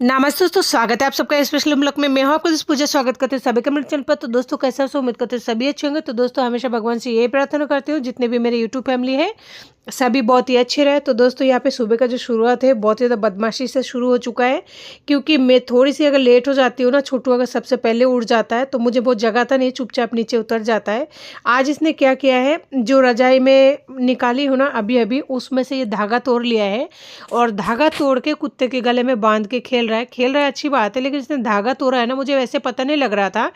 नमस्ते दोस्तों, स्वागत है आप सबका स्पेशल ब्लॉग में। मैं हूं आपको पूजा स्वागत करते हैं सभी के मेरे चैनल पर। तो दोस्तों कैसे हो, उम्मीद करते हैं सभी अच्छे होंगे। तो दोस्तों हमेशा भगवान से यही प्रार्थना करती हूँ जितने भी मेरे यूट्यूब फैमिली है सभी बहुत ही अच्छे रहे। तो दोस्तों यहाँ पे सुबह का जो शुरुआत है बहुत ही ज़्यादा बदमाशी से शुरू हो चुका है, क्योंकि मैं थोड़ी सी अगर लेट हो जाती हूँ ना, छोटू अगर सबसे पहले उठ जाता है तो मुझे बहुत जगाता नहीं, चुपचाप नीचे उतर जाता है। आज इसने क्या किया है, जो रजाई में निकाली हूँ ना अभी अभी, उसमें से ये धागा तोड़ लिया है और धागा तोड़ के कुत्ते के गले में बांध के खेल रहा है अच्छी बात है, लेकिन इसने धागा तोड़ा है ना, मुझे वैसे पता नहीं लग रहा था,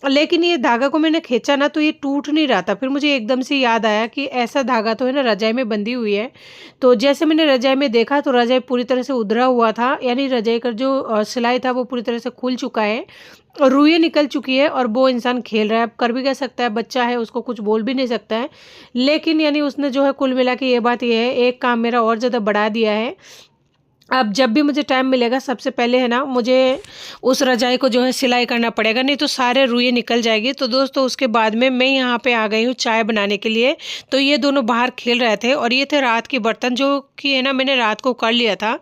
लेकिन ये धागा को मैंने खींचा ना तो ये टूट नहीं रहा था। फिर मुझे एकदम से याद आया कि ऐसा धागा तो है ना रजाई में बंधी हुई है। तो जैसे मैंने रजाई में देखा तो रजाई पूरी तरह से उधरा हुआ था, यानी रजाई का जो सिलाई था वो पूरी तरह से खुल चुका है और रुइयाँ निकल चुकी है और वो इंसान खेल रहा है। अब कर भी क्या सकता है, बच्चा है, उसको कुछ बोल भी नहीं सकता है। लेकिन यानी उसने जो है कुल मिला के ये बात ये है, एक काम मेरा और ज़्यादा बढ़ा दिया है। अब जब भी मुझे टाइम मिलेगा सबसे पहले है ना मुझे उस रजाई को जो है सिलाई करना पड़ेगा, नहीं तो सारे रुइयाँ निकल जाएगी। तो दोस्तों उसके बाद में मैं यहाँ पे आ गई हूँ चाय बनाने के लिए। तो ये दोनों बाहर खेल रहे थे और ये थे रात के बर्तन, जो कि है ना मैंने रात को कर लिया था,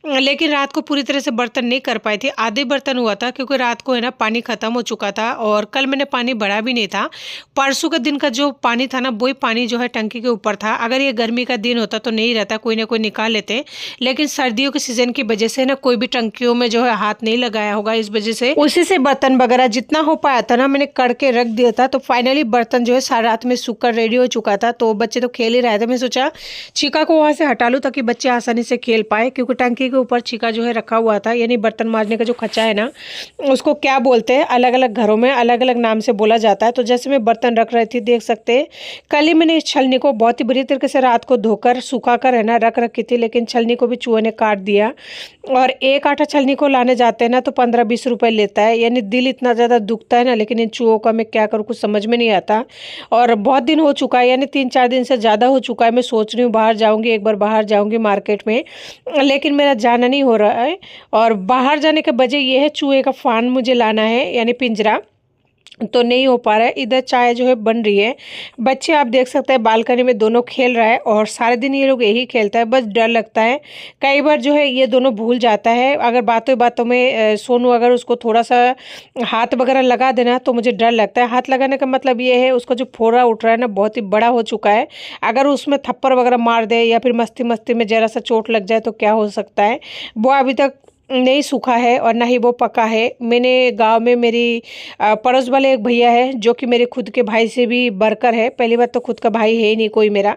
लेकिन रात को पूरी तरह से बर्तन नहीं कर पाई थी, आधे बर्तन हुआ था क्योंकि रात को है ना पानी ख़त्म हो चुका था और कल मैंने पानी भरा भी नहीं था। परसों के दिन का जो पानी था ना वही पानी जो है टंकी के ऊपर था। अगर ये गर्मी का दिन होता तो नहीं रहता, कोई ना कोई निकाल लेते, लेकिन सर्दियों के सीजन की वजह से ना कोई भी टंकियों में जो है हाथ नहीं लगाया होगा, इस वजह से उसी से बर्तन वगैरह जितना हो पाया था ना मैंने करके रख दिया था। तो फाइनली बर्तन जो है सारी रात में सूख कर रेडी हो चुका था। तो बच्चे तो खेल ही रहे थे, मैं सोचा चीका को वहां से हटा लूं ताकि बच्चे आसानी से खेल पाए, क्योंकि टंकी के ऊपर चीका जो है रखा हुआ था, यानी बर्तन मारने का जो खच्चा है ना, उसको क्या बोलते हैं, अलग अलग घरों में अलग अलग नाम से बोला जाता है। तो जैसे मैं बर्तन रख रही थी, देख सकते हैं कल ही मैंने इस छलनी को बहुत ही बुरी तरीके से रात को धोकर सुखा कर है ना रख रखी थी, लेकिन छलनी को भी चूहे ने काट दिया। और एक आटा छलनी को लाने जाते हैं ना तो 15-20 रुपए लेता है, यानी दिल इतना ज़्यादा दुखता है ना, लेकिन इन चूहों का मैं क्या करूँ, कुछ समझ में नहीं आता। और बहुत दिन हो चुका है, यानी 3-4 दिन से ज़्यादा हो चुका है, मैं सोच रही हूँ बाहर जाऊँगी, एक बार बाहर जाऊँगी मार्केट में, लेकिन मेरा जाना नहीं हो रहा है। और बाहर जाने के वजह ये है, चूहे का फान मुझे लाना है, यानी पिंजरा, तो नहीं हो पा रहा है। इधर चाय जो है बन रही है, बच्चे आप देख सकते हैं बालकनी में दोनों खेल रहा है और सारे दिन ये लोग यही खेलता है, बस डर लगता है कई बार जो है ये दोनों भूल जाता है। अगर बातों बातों में सोनू अगर उसको थोड़ा सा हाथ वगैरह लगा देना तो मुझे डर लगता है। हाथ लगाने का मतलब ये है, उसका जो फोड़ा उठ रहा है ना बहुत ही बड़ा हो चुका है, अगर उसमें थप्पड़ वगैरह मार दे या फिर मस्ती मस्ती में जरा सा चोट लग जाए तो क्या हो सकता है। वो अभी तक नहीं सूखा है और ना ही वो पका है। मैंने गांव में मेरी पड़ोस वाले एक भैया है जो कि मेरे खुद के भाई से भी बढ़कर है, पहली बात तो खुद का भाई है ही नहीं कोई मेरा,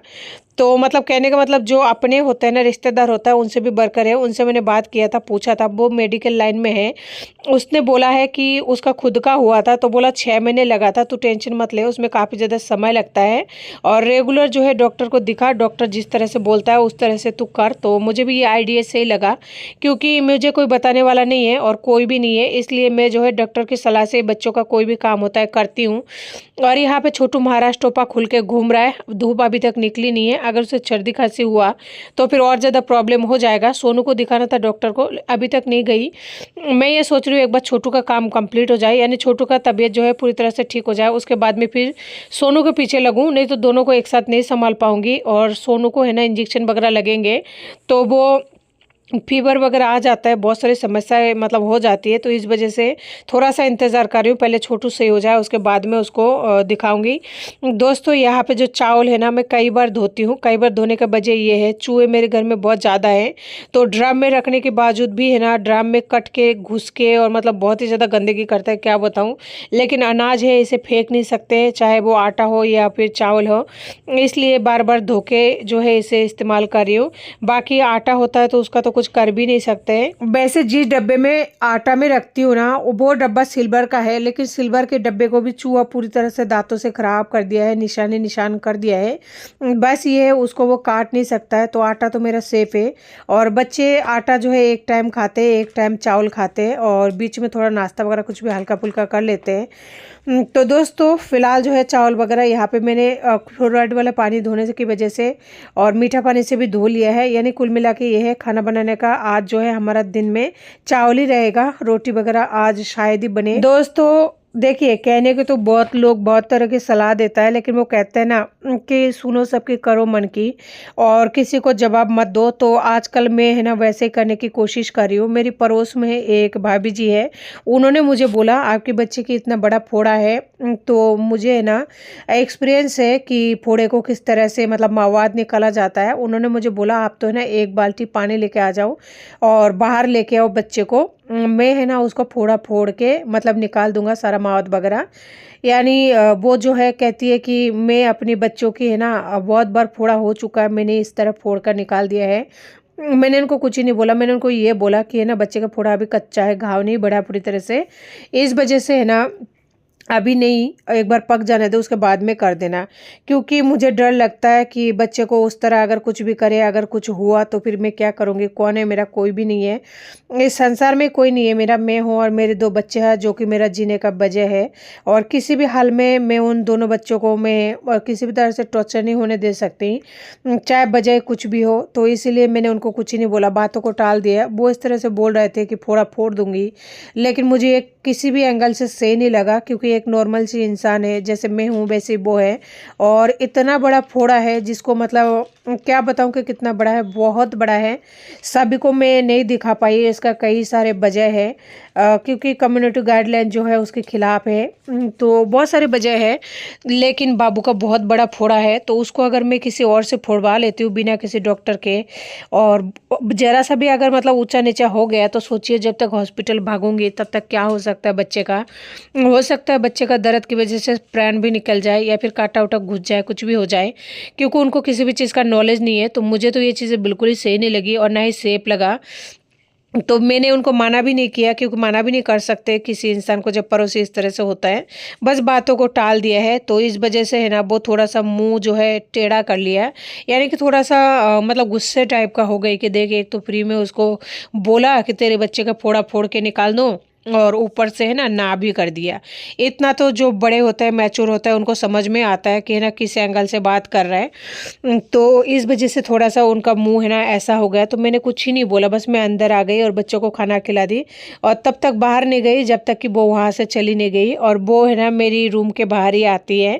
तो मतलब कहने का मतलब जो अपने होते हैं ना, रिश्तेदार होता है, उनसे भी बढ़कर है। उनसे मैंने बात किया था, पूछा था, वो मेडिकल लाइन में है। उसने बोला है कि उसका खुद का हुआ था तो बोला 6 महीने लगा था, तो टेंशन मत ले, उसमें काफ़ी ज़्यादा समय लगता है और रेगुलर जो है डॉक्टर को दिखा, डॉक्टर जिस तरह से बोलता है उस तरह से तू कर। तो मुझे भी ये आइडिया सही लगा, क्योंकि मुझे कोई बताने वाला नहीं है और कोई भी नहीं है, इसलिए मैं जो है डॉक्टर की सलाह से बच्चों का कोई भी काम होता है करती हूँ। और यहाँ पे छोटू महाराज टोपा खुल के घूम रहा है, धूप अभी तक निकली नहीं है, अगर उसे सर्दी खांसी हुआ तो फिर और ज़्यादा प्रॉब्लम हो जाएगा। सोनू को दिखाना था डॉक्टर को, अभी तक नहीं गई। मैं ये सोच रही हूँ एक बार छोटू का काम कंप्लीट हो जाए, यानी छोटू का तबीयत जो है पूरी तरह से ठीक हो जाए, उसके बाद में फिर सोनू के पीछे लगूँ, नहीं तो दोनों को एक साथ नहीं संभाल पाऊंगी। और सोनू को है ना इंजेक्शन वगैरह लगेंगे तो वो फीवर वगैरह आ जाता है, बहुत सारी समस्याएं मतलब हो जाती है, तो इस वजह से थोड़ा सा इंतज़ार कर रही हूँ, पहले छोटू सही हो जाए उसके बाद में उसको दिखाऊंगी। दोस्तों यहाँ पे जो चावल है ना मैं कई बार धोती हूँ, कई बार धोने का वजह ये है, चूहे मेरे घर में बहुत ज़्यादा है, तो ड्रम में रखने के बावजूद भी है ना ड्रम में कट के घुस के और मतलब बहुत ही ज़्यादा गंदगी करता है, क्या बताऊँ। लेकिन अनाज है, इसे फेंक नहीं सकते, चाहे वो आटा हो या फिर चावल हो, इसलिए बार बार धो के जो है इसे इस्तेमाल कर रही हूँ। बाकी आटा होता है तो उसका तो कुछ कर भी नहीं सकते हैं। वैसे जिस डब्बे में आटा में रखती हूँ ना वो डब्बा सिल्वर का है, लेकिन सिल्वर के डब्बे को भी चूहा पूरी तरह से दांतों से खराब कर दिया है, निशान कर दिया है। बस ये है, उसको वो काट नहीं सकता है, तो आटा तो मेरा सेफ है। और बच्चे आटा जो है एक टाइम खाते हैं, एक टाइम चावल खाते हैं और बीच में थोड़ा नाश्ता वगैरह कुछ भी हल्का फुल्का कर लेते हैं। तो दोस्तों फिलहाल जो है चावल वगैरह यहाँ पे मैंने फ्लोराइड वाला पानी धोने की वजह से और मीठा पानी से भी धो लिया है, यानी कुल मिला के ये है खाना बनाने का। आज जो है हमारा दिन में चावल ही रहेगा, रोटी वगैरह आज शायद ही बने। दोस्तों देखिए, कहने को तो बहुत लोग बहुत तरह की सलाह देता है, लेकिन वो कहते हैं ना कि सुनो सबकी करो मन की और किसी को जवाब मत दो। तो आजकल मैं है ना वैसे ही करने की कोशिश कर रही हूँ। मेरी पड़ोस में एक भाभी जी है, उन्होंने मुझे बोला आपके बच्चे की इतना बड़ा फोड़ा है। तो मुझे है ना एक्सपीरियंस है कि फोड़े को किस तरह से मतलब मवाद निकाला जाता है। उन्होंने मुझे बोला आप तो है ना 1 बाल्टी पानी लेके आ जाओ और बाहर लेके आओ बच्चे को, मैं है ना उसको फोड़ा फोड़ के मतलब निकाल दूंगा सारा मवाद वगैरह। यानी वो जो है कहती है कि मैं अपने बच्चों की है ना बहुत बार फोड़ा हो चुका है, मैंने इस तरह फोड़ कर निकाल दिया है। मैंने उनको कुछ ही नहीं बोला, मैंने उनको ये बोला कि है ना बच्चे का फोड़ा अभी कच्चा है, घाव नहीं बढ़ा पूरी तरह से, इस वजह से है ना अभी नहीं, एक बार पक जाने दो उसके बाद में कर देना। क्योंकि मुझे डर लगता है कि बच्चे को उस तरह अगर कुछ भी करे, अगर कुछ हुआ तो फिर मैं क्या करूँगी? कौन है? मेरा कोई भी नहीं है, इस संसार में कोई नहीं है मेरा, मैं हूँ और मेरे 2 बच्चे हैं जो कि मेरा जीने का वजह है। और किसी भी हाल में मैं उन दोनों बच्चों को मैं किसी भी तरह से टॉर्चर नहीं होने दे सकती, चाहे वजह कुछ भी हो। तो इसीलिए मैंने उनको कुछ ही नहीं बोला, बातों को टाल दिया। वो इस तरह से बोल रहे थे कि फोड़ा फोड़ दूंगी, लेकिन मुझे एक किसी भी एंगल से सही नहीं लगा, क्योंकि एक नॉर्मल सी इंसान है जैसे मैं हूँ वैसे वो है, और इतना बड़ा फोड़ा है जिसको मतलब क्या बताऊँ कि कितना बड़ा है, बहुत बड़ा है। सभी को मैं नहीं दिखा पाई, इसका कई सारे वजह है, क्योंकि कम्युनिटी गाइडलाइन जो है उसके खिलाफ है। तो बहुत सारी वजह है, लेकिन बाबू का बहुत बड़ा फोड़ा है, तो उसको अगर मैं किसी और से फोड़वा लेती हूँ बिना किसी डॉक्टर के, और जरा सा भी अगर मतलब ऊंचा नीचा हो गया तो सोचिए जब तक हॉस्पिटल भागूंगी तब तक क्या हो सकता है बच्चे का। हो सकता है बच्चे का दर्द की वजह से प्राण भी निकल जाए या फिर कांटा उटा घुस जाए, कुछ भी हो जाए, क्योंकि उनको किसी भी चीज़ का नॉलेज नहीं है। तो मुझे तो ये चीज़ें बिल्कुल ही सही नहीं लगी और ना ही सेफ लगा। तो मैंने उनको मना भी नहीं किया, क्योंकि मना भी नहीं कर सकते किसी इंसान को जब पड़ोसी इस तरह से होता है। बस बातों को टाल दिया है, तो इस वजह से है ना वो थोड़ा-सा मुँह जो है टेढ़ा कर लिया है। यानी कि थोड़ा-सा मतलब गुस्से टाइप का हो गई कि देख एक तो फ्री में उसको बोला कि तेरे बच्चे का फोड़ा फोड़ के निकाल दूँ, और ऊपर से है ना भी कर दिया। इतना तो जो बड़े होते हैं, मैच्योर होता है, उनको समझ में आता है कि है ना किस एंगल से बात कर रहा है। तो इस वजह से थोड़ा-सा उनका मुँह है ना ऐसा हो गया, तो मैंने कुछ ही नहीं बोला, बस मैं अंदर आ गई और बच्चों को खाना खिला दी और तब तक बाहर नहीं गई जब तक कि वो वहाँ से चली नहीं गई। और वो है ना मेरी रूम के बाहर ही आती है,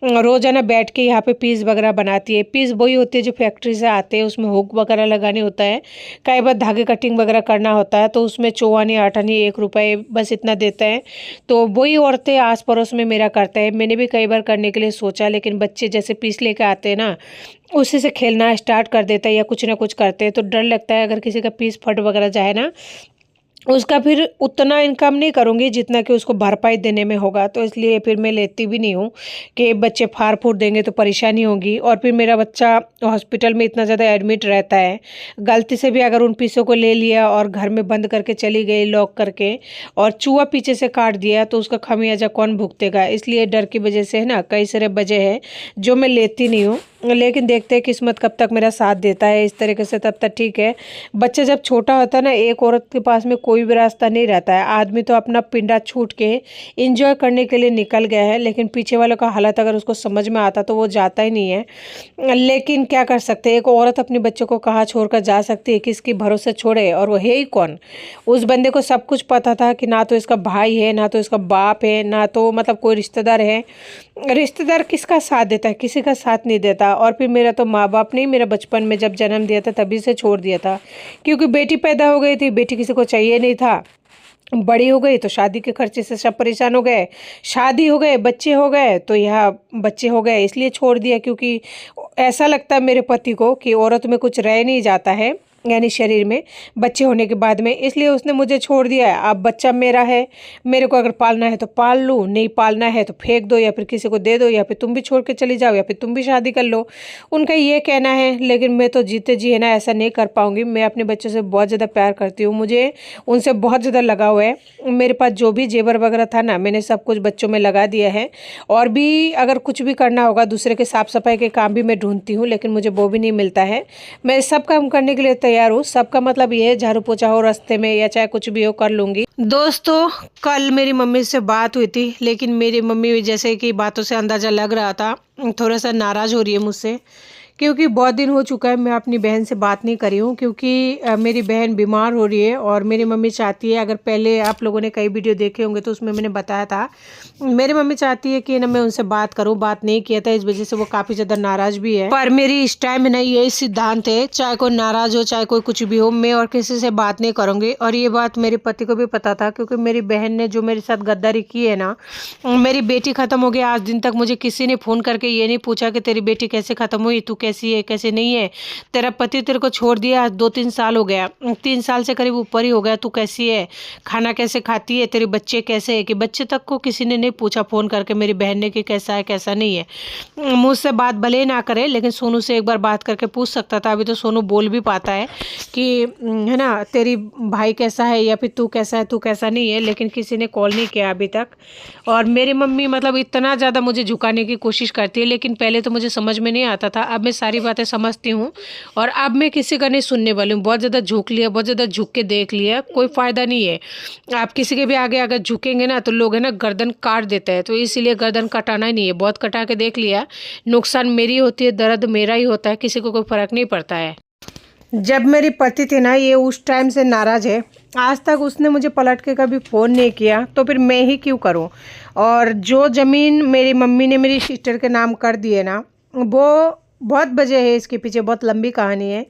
रोज़ाना बैठ के यहाँ पे पीस वगैरह बनाती है। पीस वही होती है जो फैक्ट्री से आते हैं, उसमें हुक वगैरह लगाने होता है, कई बार धागे कटिंग वगैरह करना होता है, तो उसमें चौआनी आठानी 1 रुपए बस इतना देते हैं। तो वही औरतें आस पड़ोस में मेरा करते हैं। मैंने भी कई बार करने के लिए सोचा, लेकिन बच्चे जैसे पीस लेके आते हैं ना, उसी से खेलना स्टार्ट कर देता है या कुछ ना कुछ करते हैं, तो डर लगता है अगर किसी का पीस फट वगैरह जाए ना, उसका फिर उतना इनकम नहीं करूँगी जितना कि उसको भरपाई देने में होगा। तो इसलिए फिर मैं लेती भी नहीं हूँ कि बच्चे फाड़-फूट देंगे तो परेशानी होगी। और फिर मेरा बच्चा हॉस्पिटल में इतना ज़्यादा एडमिट रहता है, गलती से भी अगर उन पीसों को ले लिया और घर में बंद करके चली गई लॉक करके, और चूहा पीछे से काट दिया, तो उसका खमियाजा कौन भुगतेगा? इसलिए डर की वजह से है ना कई सारे वजह है जो मैं लेती नहीं हूँ। लेकिन देखते हैं किस्मत कब तक मेरा साथ देता है इस तरीके से, तब तक ठीक है। बच्चा जब छोटा होता है ना, एक औरत के पास में कोई भी रास्ता नहीं रहता है। आदमी तो अपना पिंडा छूट के एंजॉय करने के लिए निकल गया है, लेकिन पीछे वालों का हालत अगर उसको समझ में आता तो वो जाता ही नहीं है। लेकिन क्या कर सकते हैं, एक औरत अपने बच्चों को कहाँ छोड़कर जा सकती है, किसके भरोसे छोड़े? और वो है ही कौन? उस बंदे को सब कुछ पता था कि ना तो इसका भाई है, ना तो इसका बाप है, ना तो मतलब कोई रिश्तेदार है। रिश्तेदार किसका साथ देता है? किसी का साथ नहीं देता। और फिर मेरा तो माँ बाप ने मेरा बचपन में जब जन्म दिया था तभी से छोड़ दिया था, क्योंकि बेटी पैदा हो गई थी, बेटी किसी को चाहिए नहीं था। बड़ी हो गई तो शादी के खर्चे से सब परेशान हो गए, शादी हो गए, बच्चे हो गए, तो यह बच्चे हो गए इसलिए छोड़ दिया, क्योंकि ऐसा लगता है मेरे पति को कि औरत में कुछ रह नहीं जाता है, यानी शरीर में, बच्चे होने के बाद में, इसलिए उसने मुझे छोड़ दिया है। अब बच्चा मेरा है, मेरे को अगर पालना है तो पाल लूँ, नहीं पालना है तो फेंक दो या फिर किसी को दे दो, या फिर तुम भी छोड़ के चली जाओ, या फिर तुम भी शादी कर लो। उनका ये कहना है, लेकिन मैं तो जीते जी है ना ऐसा नहीं कर पाऊंगी। मैं अपने बच्चों से बहुत ज़्यादा प्यार करती हूँ, मुझे उनसे बहुत ज़्यादा लगाव है। मेरे पास जो भी जेवर वगैरह था ना, मैंने सब कुछ बच्चों में लगा दिया है। और भी अगर कुछ भी करना होगा, दूसरे के साफ सफाई के काम भी मैं ढूंढती हूँ, लेकिन मुझे वो भी नहीं मिलता है। मैं सब काम करने के लिए तैयार हूँ, सबका मतलब ये है झाड़ू पोछा हो रास्ते में या चाहे कुछ भी हो कर लूँगी। दोस्तों, कल मेरी मम्मी से बात हुई थी, लेकिन मेरी मम्मी जैसे कि बातों से अंदाज़ा लग रहा था थोड़ा सा नाराज़ हो रही है मुझसे, क्योंकि बहुत दिन हो चुका है मैं अपनी बहन से बात नहीं करी हूँ, क्योंकि मेरी बहन बीमार हो रही है और मेरी मम्मी चाहती है, अगर पहले आप लोगों ने कई वीडियो देखे होंगे तो उसमें मैंने बताया था, मेरी मम्मी चाहती है कि ना मैं उनसे बात करूँ। बात नहीं किया था, इस वजह से वो काफ़ी ज़्यादा नाराज़ भी है। पर मेरी इस टाइम ना यही सिद्धांत है, चाहे कोई नाराज़ हो चाहे कोई कुछ भी हो, मैं और किसी से बात नहीं करूँगी। और ये बात मेरे पति को भी पता था, क्योंकि मेरी बहन ने जो मेरे साथ गद्दारी की है ना, मेरी बेटी ख़त्म हो गई, आज दिन तक मुझे किसी ने फ़ोन करके ये नहीं पूछा कि तेरी बेटी कैसे ख़त्म हुई, तू कैसी है कैसे नहीं है, तेरा पति तेरे को छोड़ दिया, आज 2-3 साल हो गया, 3 साल से करीब ऊपर ही हो गया, तू कैसी है, खाना कैसे खाती है, तेरे बच्चे कैसे है, कि बच्चे तक को किसी ने नहीं पूछा फ़ोन करके मेरी बहन ने कि कैसा है कैसा नहीं है। मुझसे बात भले ही ना करे, लेकिन सोनू से एक बार बात करके पूछ सकता था। अभी तो सोनू बोल भी पाता है कि है ना, तेरी भाई कैसा है या फिर तू कैसा है, तू कैसा नहीं है, लेकिन किसी ने कॉल नहीं किया अभी तक। और मेरी मम्मी मतलब इतना ज़्यादा मुझे झुकाने की कोशिश करती है, लेकिन पहले तो मुझे समझ में नहीं आता था, अब मैं सारी बातें समझती हूँ और अब मैं किसी का नहीं सुनने वाली हूँ। बहुत ज़्यादा झुक लिया, बहुत ज़्यादा झुक के देख लिया, कोई फ़ायदा नहीं है। आप किसी के भी आगे अगर झुकेंगे ना तो लोग है ना गर्दन काट देते हैं, तो इसीलिए गर्दन कटाना ही नहीं है। बहुत कटा के देख लिया, नुकसान मेरी होती है, दर्द मेरा ही होता है, किसी को कोई फ़र्क नहीं पड़ता है। जब मेरी पति थी ना, ये उस टाइम से नाराज़ है, आज तक उसने मुझे पलट के कभी फ़ोन नहीं किया, तो फिर मैं ही क्यों करूं। और जो ज़मीन मेरी मम्मी ने मेरी सिस्टर के नाम कर दी है ना, वो बहुत वजह है इसके पीछे, बहुत लंबी कहानी है।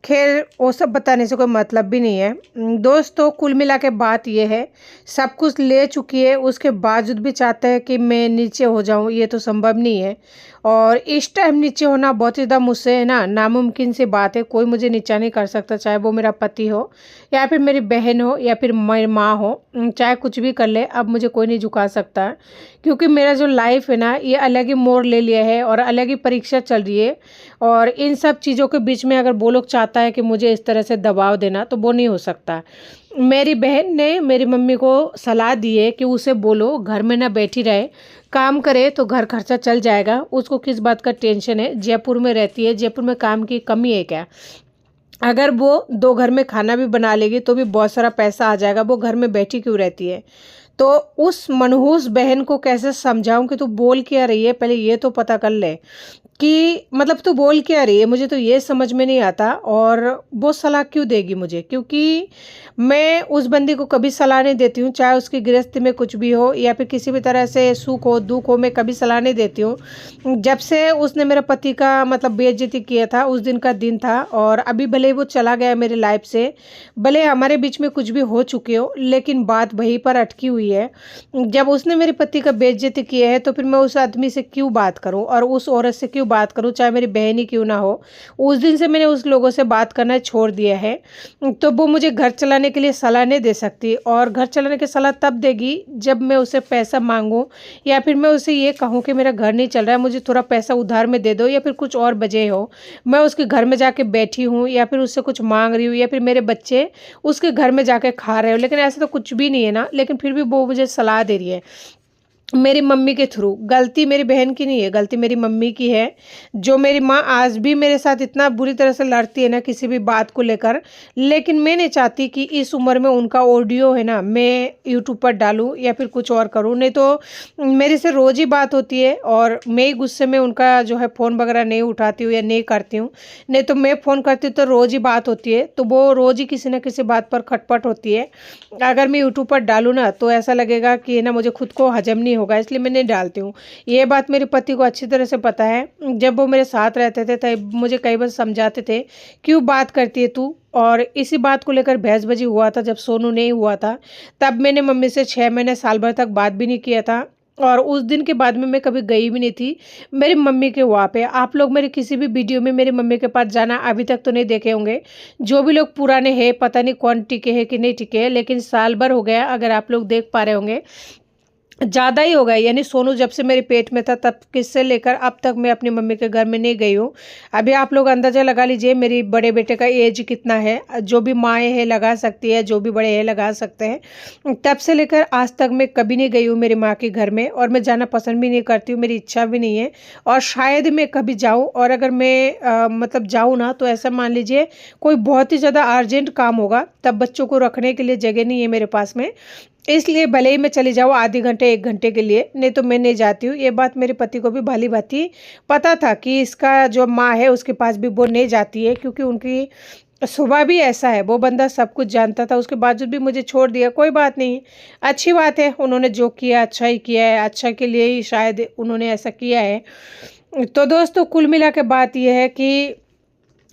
खैर वो सब बताने से कोई मतलब भी नहीं है। दोस्तों कुल मिला के बात ये है, सब कुछ ले चुकी है, उसके बावजूद भी चाहते हैं कि मैं नीचे हो जाऊं, ये तो संभव नहीं है। और इस टाइम नीचे होना बहुत ज़्यादा मुझसे है ना नामुमकिन सी बात है। कोई मुझे नीचा नहीं कर सकता, चाहे वो मेरा पति हो या फिर मेरी बहन हो या फिर मेरी माँ हो, चाहे कुछ भी कर ले, अब मुझे कोई नहीं झुका सकता। क्योंकि मेरा जो लाइफ है ना, ये अलग ही मोड़ ले लिया है और अलग ही परीक्षा चल रही है। और इन सब चीज़ों के बीच में अगर वो लोग चाहता है कि मुझे इस तरह से दबाव देना, तो वो नहीं हो सकता। मेरी बहन ने मेरी मम्मी को सलाह दी है कि उसे बोलो घर में ना बैठी रहे, काम करे तो घर खर्चा चल जाएगा। उसको किस बात का टेंशन है, जयपुर में रहती है, जयपुर में काम की कमी है क्या? अगर वो 2 घर में खाना भी बना लेगी तो भी बहुत सारा पैसा आ जाएगा, वो घर में बैठी क्यों रहती है? तो उस मनहूस बहन को कैसे समझाऊं कि तू बोल क्या रही है, पहले ये तो पता कर ले कि मतलब तू बोल क्या रही है, मुझे तो ये समझ में नहीं आता। और वो सलाह क्यों देगी मुझे, क्योंकि मैं उस बंदी को कभी सलाह नहीं देती हूँ, चाहे उसकी गृहस्थी में कुछ भी हो या फिर किसी भी तरह से सुख हो दुख हो, मैं कभी सलाह नहीं देती हूँ। जब से उसने मेरे पति का मतलब बेइज्जती किया था, उस दिन का दिन था। और अभी भले वो चला गया मेरी लाइफ से, भले हमारे बीच में कुछ भी हो चुके हो, लेकिन बात वहीं पर अटकी हुई है। जब उसने मेरे पति का बेइज्जती किया है, तो फिर मैं उस आदमी से क्यों बात करूं और उस औरत से क्यों बात करूं, चाहे मेरी बहन ही क्यों ना हो। उस दिन से मैंने उस लोगों से बात करना छोड़ दिया है। तो वो मुझे घर चलाने के लिए सलाह नहीं दे सकती, और घर चलाने की सलाह तब देगी जब मैं उसे पैसा मांगूं या फिर मैं उसे ये कहूं कि मेरा घर नहीं चल रहा है, मुझे थोड़ा पैसा उधार में दे दो, या फिर कुछ और वजह हो, मैं उसके घर में जाके बैठी हूँ या फिर उससे कुछ मांग रही हूँ या फिर मेरे बच्चे उसके घर में जाके खा रहे हो। लेकिन ऐसा तो कुछ भी नहीं है ना, लेकिन फिर भी वो मुझे सलाह दे रही है मेरी मम्मी के थ्रू। गलती मेरी बहन की नहीं है, गलती मेरी मम्मी की है। जो मेरी माँ आज भी मेरे साथ इतना बुरी तरह से लड़ती है ना किसी भी बात को लेकर, लेकिन मैं नहीं चाहती कि इस उम्र में उनका ऑडियो है ना मैं यूट्यूब पर डालूं या फिर कुछ और करूं। नहीं तो मेरे से रोज़ ही बात होती है और मैं ही गुस्से में उनका जो है फ़ोन वगैरह नहीं उठाती हूँ या नहीं करती हूँ। नहीं तो मैं फ़ोन करती हूँ तो रोज़ ही बात होती है, तो वो रोज़ ही किसी न किसी बात पर खटपट होती है। अगर मैं यूट्यूब पर डालूँ ना तो ऐसा लगेगा कि ना मुझे खुद को हजम नहीं होगा, इसलिए मैं नहीं डालती हूँ। ये बात मेरे पति को अच्छी तरह से पता है। जब वो मेरे साथ रहते थे तब मुझे कई बार समझाते थे, क्यों बात करती है तू। और इसी बात को लेकर बहसबाजी हुआ था जब सोनू नहीं हुआ था, तब मैंने मम्मी से 6 महीने साल भर तक बात भी नहीं किया था। और उस दिन के बाद में मैं कभी गई भी नहीं थी मेरी मम्मी के वहाँ पे। आप लोग मेरे किसी भी वीडियो में मेरी मम्मी के पास जाना अभी तक तो नहीं देखे होंगे। जो भी लोग पुराने हैं, पता नहीं कौन टिके हैं कि नहीं टिके हैं, लेकिन साल भर हो गया, अगर आप लोग देख पा रहे होंगे ज़्यादा ही हो गया। यानी सोनू जब से मेरे पेट में था तब किससे लेकर अब तक मैं अपनी मम्मी के घर में नहीं गई हूँ। अभी आप लोग अंदाज़ा लगा लीजिए मेरी बड़े बेटे का एज कितना है। जो भी माएँ हैं लगा सकती है, जो भी बड़े हैं लगा सकते हैं। तब से लेकर आज तक मैं कभी नहीं गई हूँ मेरी माँ के घर में, और मैं जाना पसंद भी नहीं करती हूँ, मेरी इच्छा भी नहीं है। और शायद मैं कभी जाऊँ, और अगर मैं मतलब जाऊँ ना तो ऐसा मान लीजिए कोई बहुत ही ज़्यादा अर्जेंट काम होगा, तब बच्चों को रखने के लिए जगह नहीं है मेरे पास में। इसलिए भले ही मैं चली जाऊँ आधे घंटे 1 घंटे के लिए, नहीं तो मैं नहीं जाती हूँ। ये बात मेरे पति को भी भली-भाँति पता था कि इसका जो माँ है उसके पास भी वो नहीं जाती है, क्योंकि उनकी स्वभाव भी ऐसा है। वो बंदा सब कुछ जानता था, उसके बावजूद भी मुझे छोड़ दिया। कोई बात नहीं, अच्छी बात है, उन्होंने जो किया अच्छा ही किया है, अच्छा के लिए ही शायद उन्होंने ऐसा किया है। तो दोस्तों कुल मिला के बात ये है कि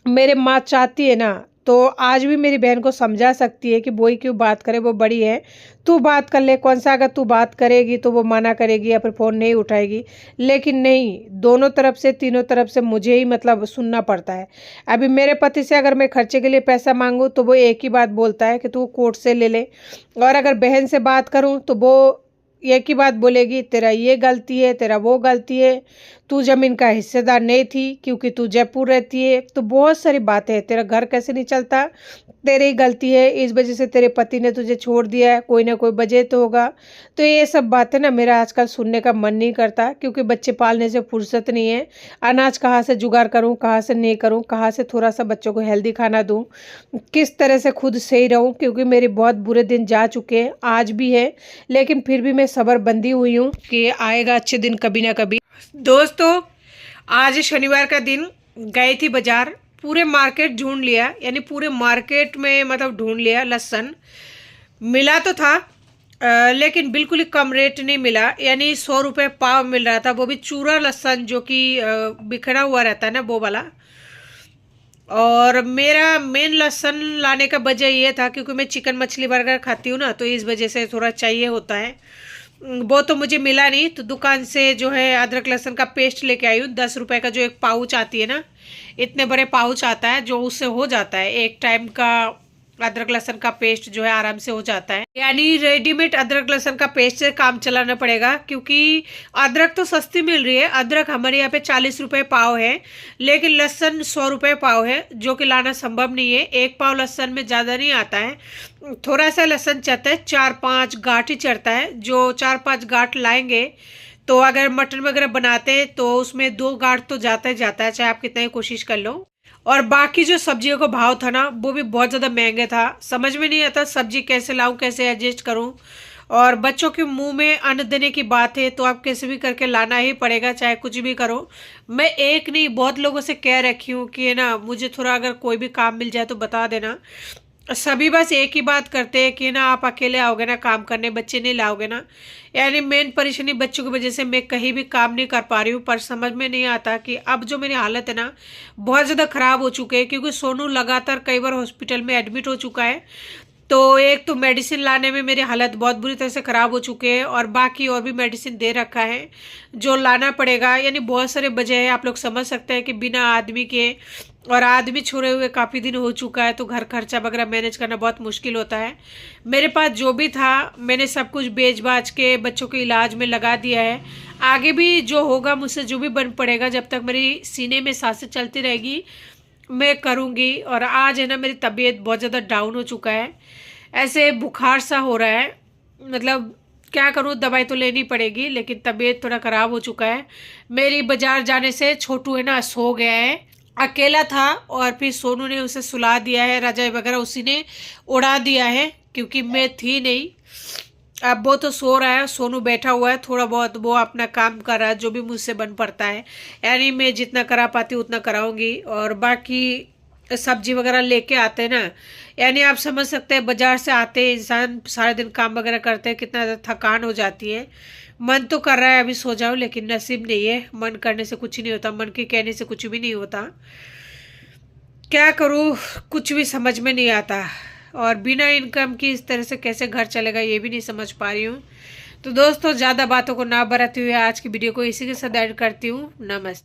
मेरे माँ चाहती है ना, तो आज भी मेरी बहन को समझा सकती है कि वो ही क्यों बात करे, वो बड़ी है, तू बात कर ले। कौन सा अगर तू बात करेगी तो वो मना करेगी या फिर फ़ोन नहीं उठाएगी। लेकिन नहीं, दोनों तरफ से, तीनों तरफ से मुझे ही मतलब सुनना पड़ता है। अभी मेरे पति से अगर मैं खर्चे के लिए पैसा मांगूँ तो वो एक ही बात बोलता है कि तू कोर्ट से ले ले, और अगर बहन से बात करूँ तो वो एक ही बात बोलेगी, तेरा ये गलती है, तेरा वो गलती है, तू ज़मीन का हिस्सेदार नहीं थी क्योंकि तू जयपुर रहती है। तो बहुत सारी बातें हैं, तेरा घर कैसे नहीं चलता, तेरी ही गलती है, इस वजह से तेरे पति ने तुझे छोड़ दिया है, कोई ना कोई वजह तो होगा। तो ये सब बातें ना मेरा आजकल सुनने का मन नहीं करता, क्योंकि बच्चे पालने से फुर्सत नहीं है। अनाज कहाँ से जुगाड़ करूँ, कहाँ से नहीं करूँ, कहाँ से थोड़ा सा बच्चों को हेल्दी खाना दूँ, किस तरह से खुद सही रहूँ, क्योंकि मेरे बहुत बुरे दिन जा चुके हैं, आज भी है। लेकिन फिर भी मैं सब्र बंधी हुई हूँ कि आएगा अच्छे दिन कभी ना कभी। दोस्तों आज शनिवार का दिन, गई थी बाजार, पूरे मार्केट ढूंढ लिया, यानी पूरे मार्केट में मतलब ढूंढ लिया। लहसुन मिला तो था, लेकिन बिल्कुल ही कम रेट नहीं मिला, यानी 100 रुपये पाव मिल रहा था, वो भी चूरा लहसुन जो कि बिखरा हुआ रहता है ना, वो वाला। और मेरा मेन लहसुन लाने का वजह ये था क्योंकि मैं चिकन मछली बर्गर खाती हूँ ना, तो इस वजह से थोड़ा चाहिए होता है। वो तो मुझे मिला नहीं, तो दुकान से जो है अदरक लहसुन का पेस्ट लेके आई हूँ। 10 रुपए का जो एक पाउच आती है ना, इतने बड़े पाउच आता है, जो उससे हो जाता है एक टाइम का अदरक लहसुन का पेस्ट जो है आराम से हो जाता है। यानी रेडीमेड अदरक लहसुन का पेस्ट से काम चलाना पड़ेगा, क्योंकि अदरक तो सस्ती मिल रही है। अदरक हमारे यहाँ पे 40 रुपये पाव है, लेकिन लहसुन 100 रुपये पाव है, जो कि लाना संभव नहीं है। एक पाव लहसुन में ज़्यादा नहीं आता है, थोड़ा सा लहसुन चढ़ता है, 4-5 गांठ ही चढ़ता है। जो 4-5 गांठ लाएंगे तो अगर मटन वगैरह बनाते हैं तो उसमें 2 गांठ तो जाता ही जाता है, चाहे आप कितना ही कोशिश कर लो। और बाकी जो सब्जियों का भाव था ना, वो भी बहुत ज़्यादा महंगे था। समझ में नहीं आता सब्जी कैसे लाऊं, कैसे एडजस्ट करूं। और बच्चों के मुंह में अन्न देने की बात है तो आप कैसे भी करके लाना ही पड़ेगा, चाहे कुछ भी करो। मैं एक नहीं बहुत लोगों से कह रखी हूँ कि ना मुझे थोड़ा अगर कोई भी काम मिल जाए तो बता देना। सभी बस एक ही बात करते हैं कि ना आप अकेले आओगे ना काम करने, बच्चे नहीं लाओगे ना। यानी मेन परेशानी बच्चों की वजह से मैं कहीं भी काम नहीं कर पा रही हूँ। पर समझ में नहीं आता कि अब जो मेरी हालत है ना, बहुत ज़्यादा ख़राब हो चुके हैं, क्योंकि सोनू लगातार कई बार हॉस्पिटल में एडमिट हो चुका है। तो एक तो मेडिसिन लाने में मेरी हालत बहुत बुरी तरह से ख़राब हो चुके हैं, और बाकी और भी मेडिसिन दे रखा है जो लाना पड़ेगा। यानी बहुत सारे वजह है, आप लोग समझ सकते हैं कि बिना आदमी के, और आदमी छोड़े हुए काफ़ी दिन हो चुका है, तो घर खर्चा वगैरह मैनेज करना बहुत मुश्किल होता है। मेरे पास जो भी था मैंने सब कुछ बेच बाच के बच्चों के इलाज में लगा दिया है। आगे भी जो होगा मुझसे जो भी बन पड़ेगा, जब तक मेरी सीने में सांसें चलती रहेगी मैं करूँगी। और आज है ना मेरी तबीयत बहुत ज़्यादा डाउन हो चुका है, ऐसे बुखार सा हो रहा है। मतलब क्या करूँ, दवाई तो लेनी पड़ेगी, लेकिन तबीयत थोड़ा ख़राब हो चुका है। मेरी बाजार जाने से छोटू है ना सो गया है, अकेला था, और फिर सोनू ने उसे सुला दिया है, रजाई वगैरह उसी ने उड़ा दिया है, क्योंकि मैं थी नहीं। अब वो तो सो रहा है, सोनू बैठा हुआ है, थोड़ा बहुत वो अपना काम कर रहा है जो भी मुझसे बन पड़ता है। यानी मैं जितना करा पाती हूँ उतना कराऊंगी। और बाकी सब्जी वगैरह लेके आते हैं ना, यानी आप समझ सकते हैं बाजार से आते हैं इंसान सारे दिन काम वगैरह करते हैं, कितना ज़्यादा थकान हो जाती है। मन तो कर रहा है अभी सो जाओ, लेकिन नसीब नहीं है। मन करने से कुछ नहीं होता, मन के कहने से कुछ भी नहीं होता। क्या करूँ, कुछ भी समझ में नहीं आता। और बिना इनकम की इस तरह से कैसे घर चलेगा ये भी नहीं समझ पा रही हूँ। तो दोस्तों ज़्यादा बातों को ना बरते हुए आज की वीडियो को इसी के साथ ऐड करती हूँ। नमस्ते।